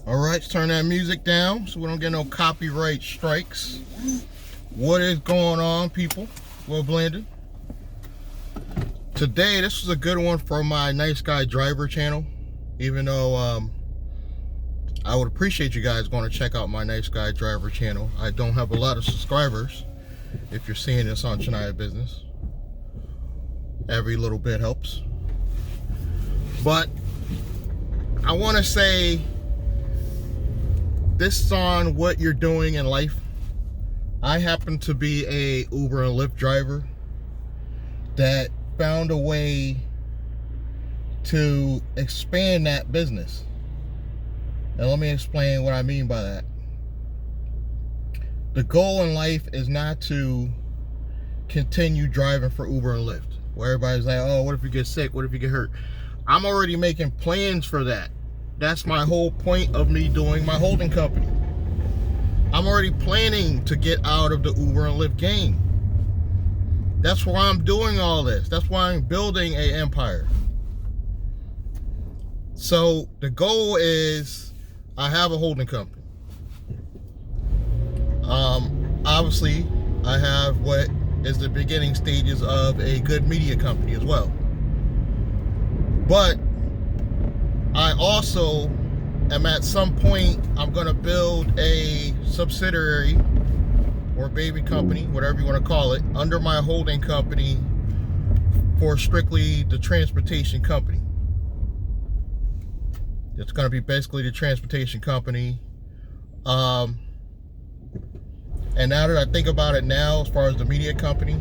All right, let's turn that music down so we don't get no copyright strikes. What is going on, people? Well, blended. Today, this is a good one for my Nice Guy Driver channel. Even though I would appreciate you guys going to check out my Nice Guy Driver channel. I don't have a lot of subscribers. If you're seeing this on Shania Business, every little bit helps. But I want to say this is on what you're doing in life. I happen to be a Uber and Lyft driver that found a way to expand that business. And let me explain what I mean by that. The goal in life is not to continue driving for Uber and Lyft, where everybody's like, oh, what if you get sick? What if you get hurt? I'm already making plans for that. That's my whole point of me doing my holding company. I'm already planning to get out of the Uber and Lyft game. That's why I'm doing all this. That's why I'm building an empire. So the goal is I have a holding company. Obviously, I have what is the beginning stages of a good media company as well. But I also am at some point, I'm going to build a subsidiary or baby company, whatever you want to call it, under my holding company for strictly the transportation company. It's going to be basically the transportation company. And now that I think about it now, as far as the media company,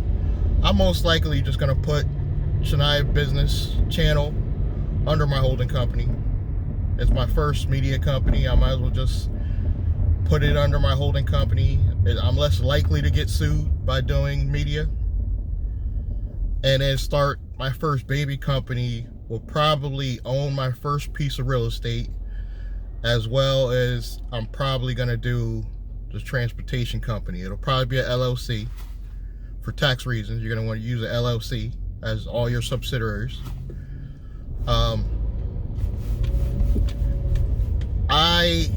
I'm most likely just going to put Shania Business channel under my holding company. It's my first media company. I might as well just put it under my holding company. I'm less likely to get sued by doing media. And then start my first baby company. Will probably own my first piece of real estate, as well as I'm probably going to do the transportation company. It'll probably be an LLC. For tax reasons, you're going to want to use an LLC as all your subsidiaries. I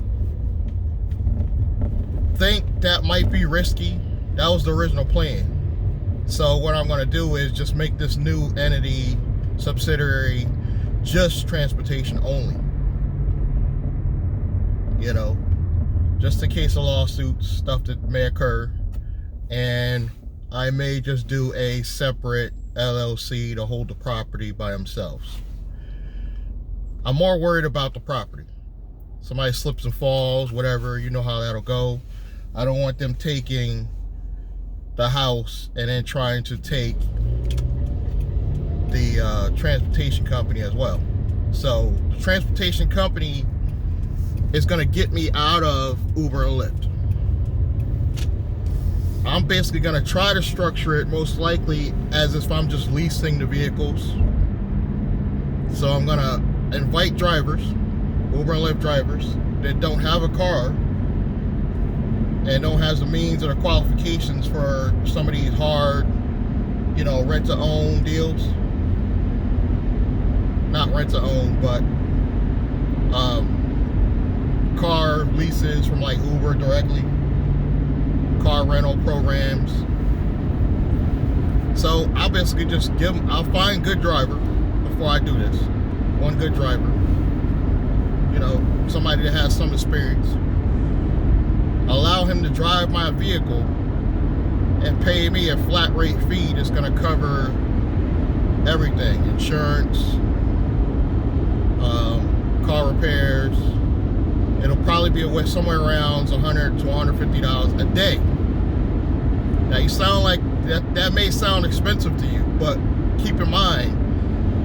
think that might be risky. That was the original plan. So what I'm going to do is just make this new entity subsidiary just transportation only. You know, just in case of lawsuits, stuff that may occur. And I may just do a separate LLC to hold the property by themselves. I'm more worried about the property. Somebody slips and falls, whatever, you know how that'll go. I don't want them taking the house and then trying to take the transportation company as well. So the transportation company is going to get me out of Uber and Lyft. I'm basically going to try to structure it most likely as if I'm just leasing the vehicles. So I'm going to invite drivers, Uber and Lyft drivers, that don't have a car and don't have the means or the qualifications for some of these hard, you know, rent-to-own deals. Not rent-to-own, but car leases from like Uber directly, car rental programs. So I'll basically just I'll find good driver before I do this. One good driver, you know, somebody that has some experience. Allow him to drive my vehicle and pay me a flat rate fee that's going to cover everything: insurance, car repairs. It'll probably be somewhere around $100 to $150 a day. Now you sound like that may sound expensive to you, but keep in mind,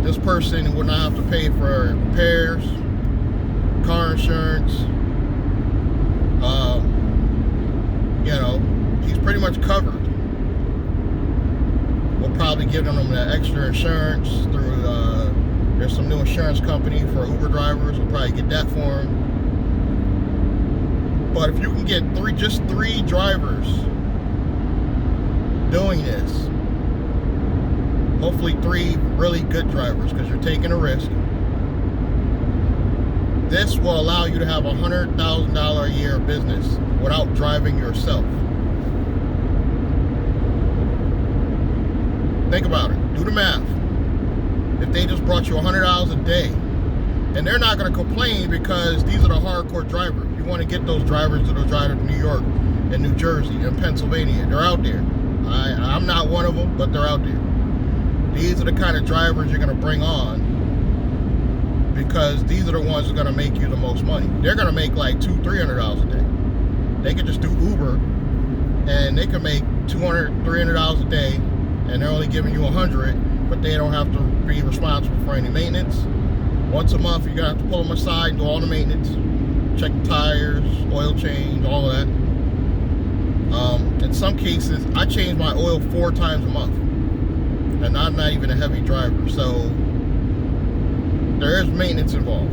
this person will not have to pay for repairs, car insurance. You know, he's pretty much covered. We'll probably give them that extra insurance through, there's some new insurance company for Uber drivers. We'll probably get that for him. But if you can get just three drivers doing this, hopefully 3 really good drivers, because you're taking a risk, This will allow you to have $100,000 a year business without driving yourself. Think about it. Do the math. If they just brought you $100 a day, and they're not going to complain because these are the hardcore drivers. You want to get those drivers that are driving to New York and New Jersey and Pennsylvania. They're out there. I'm not one of them, but they're out there. These are the kind of drivers you're going to bring on, because these are the ones that are going to make you the most money. They're going to make like $200-300 a day. They could just do Uber, and they can make $200-300 a day, and they're only giving you $100, but they don't have to be responsible for any maintenance. Once a month, you're going to have to pull them aside and do all the maintenance, check the tires, oil change, all of that. In some cases, I change my oil 4 times a month, and I'm not even a heavy driver, so there is maintenance involved.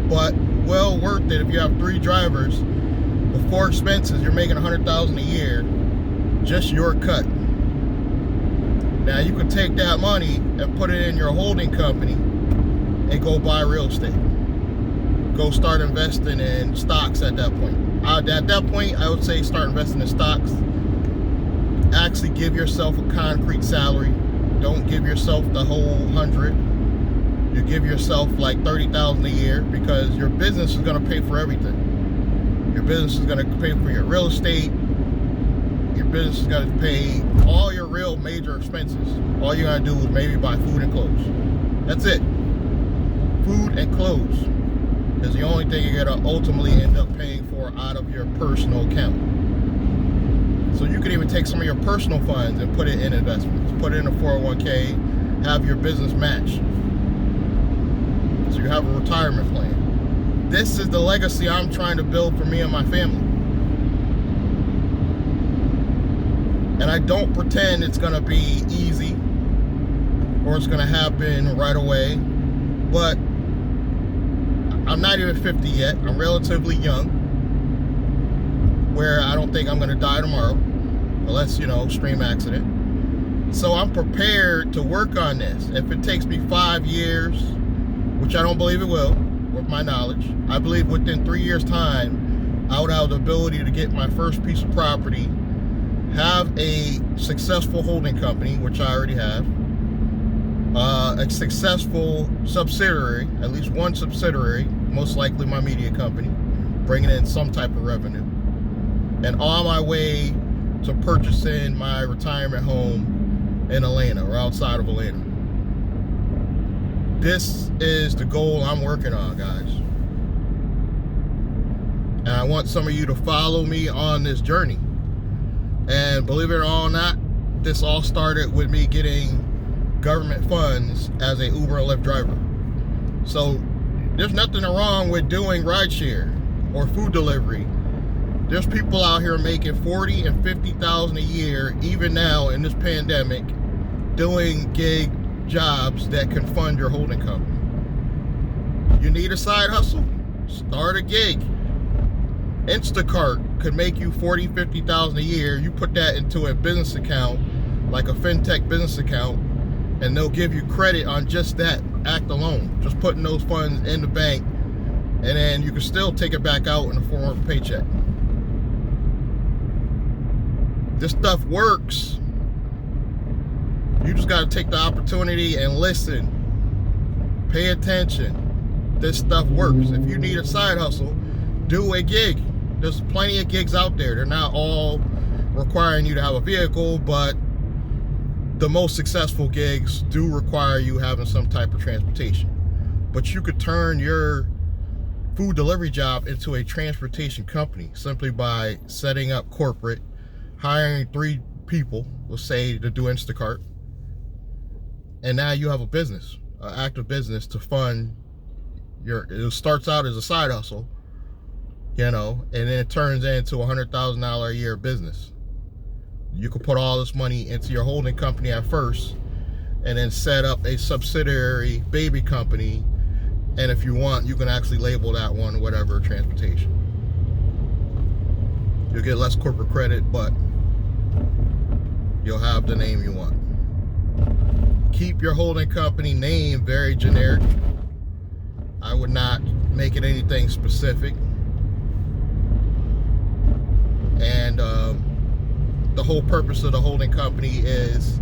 But well worth it if you have 3 drivers. Before expenses, you're making $100,000 a year, just your cut. Now you could take that money and put it in your holding company and go buy real estate. Go start investing in stocks at that point. At that point, I would say start investing in stocks. Actually give yourself a concrete salary. Don't give yourself the whole 100. You give yourself like $30,000 a year, because your business is going to pay for everything. Your business is going to pay for your real estate. Your business is going to pay all your real major expenses. All you got to do is maybe buy food and clothes. That's it. Food and clothes is the only thing you're going to ultimately end up paying for out of your personal account. So you could even take some of your personal funds and put it in investments. Put it in a 401k, have your business match. So you have a retirement plan. This is the legacy I'm trying to build for me and my family. And I don't pretend it's gonna be easy or it's gonna happen right away, but I'm not even 50 yet. I'm relatively young, where I don't think I'm gonna die tomorrow, unless, extreme accident. So I'm prepared to work on this. If it takes me 5 years, which I don't believe it will, with my knowledge, I believe within 3 years' time, I would have the ability to get my first piece of property, have a successful holding company, which I already have, a successful subsidiary, at least one subsidiary, most likely my media company, bringing in some type of revenue, and on my way to purchasing my retirement home in Atlanta or outside of Atlanta. This is the goal I'm working on, guys. And I want some of you to follow me on this journey. And believe it or not, this all started with me getting government funds as a Uber and Lyft driver. So there's nothing wrong with doing rideshare or food delivery. There's people out here making $40,000 and $50,000 a year, even now in this pandemic, doing gig jobs that can fund your holding company. You need a side hustle? Start a gig. Instacart could make you $40,000, $50,000 a year. You put that into a business account, like a fintech business account, and they'll give you credit on just that act alone. Just putting those funds in the bank, and then you can still take it back out in the form of a paycheck. This stuff works. You just got to take the opportunity and listen. Pay attention. This stuff works. If you need a side hustle, do a gig. There's plenty of gigs out there. They're not all requiring you to have a vehicle, but the most successful gigs do require you having some type of transportation. But you could turn your food delivery job into a transportation company simply by setting up corporate, hiring 3 people, let's say, to do Instacart, and now you have a business, an active business to fund your. It starts out as a side hustle, and then it turns into $100,000 a year business. You could put all this money into your holding company at first, and then set up a subsidiary baby company, and if you want, you can actually label that one whatever, transportation. You'll get less corporate credit, but you'll have the name you want. Keep your holding company name very generic. make it anything specific. And the whole purpose of the holding company is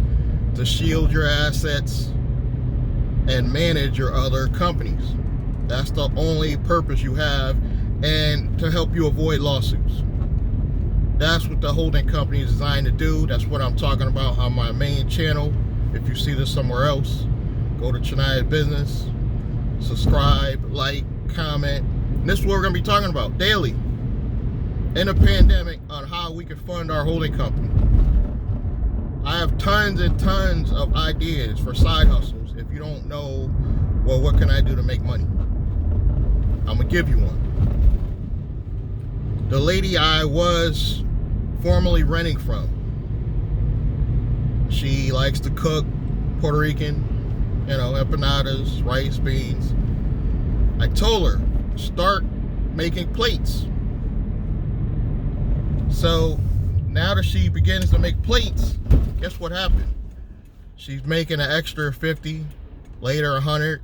to shield your assets and manage your other companies. That's the only purpose you have, and to help you avoid lawsuits. That's what the holding company is designed to do. That's what I'm talking about on my main channel. If you see this somewhere else, go to Chania's Business, subscribe, like, comment. And this is what we're going to be talking about daily in the pandemic on how we can fund our holding company. I have tons and tons of ideas for side hustles. If you don't know, well, what can I do to make money? I'm going to give you one. The lady I was formerly renting from, she likes to cook Puerto Rican, empanadas, rice, beans. I told her, start making plates. So now that she begins to make plates, guess what happened? She's making an extra 50, later 100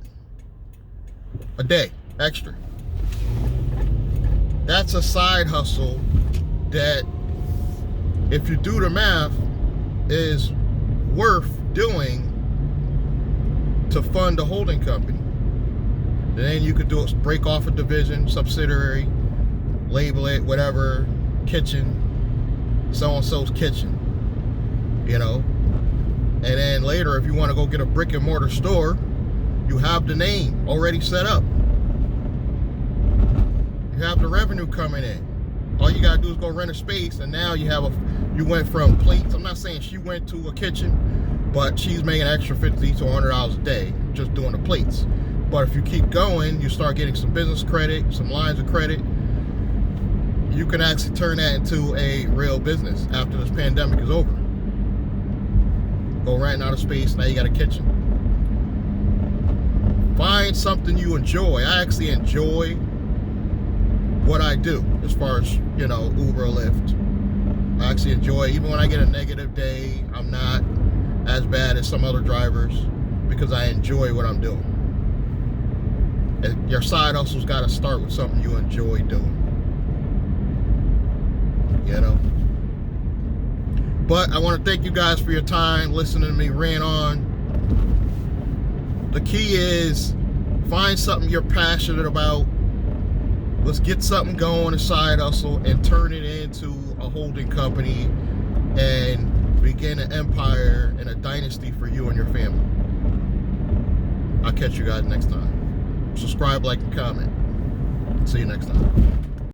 a day, extra. That's a side hustle that, if you do the math, is worth doing to fund a holding company. Then you could do it, break off a division, subsidiary, label it, whatever, kitchen, so-and-so's kitchen, And then later, if you want to go get a brick and mortar store, you have the name already set up. You have the revenue coming in. All you gotta do is go rent a space, and now you went from plates. I'm not saying she went to a kitchen, but she's making an extra $50 to $100 a day just doing the plates. But if you keep going, you start getting some business credit, some lines of credit. You can actually turn that into a real business after this pandemic is over. Go renting out of space, now you got a kitchen. Find something you enjoy. I actually enjoy what I do as far as, Uber or Lyft. I actually enjoy it. Even when I get a negative day, I'm not as bad as some other drivers because I enjoy what I'm doing. And your side hustle's got to start with something you enjoy doing. But I want to thank you guys for your time listening to me rant on. The key is find something you're passionate about. Let's get something going, a side hustle, and turn it into a holding company and begin an empire and a dynasty for you and your family. I'll catch you guys next time. Subscribe, like, and comment. See you next time.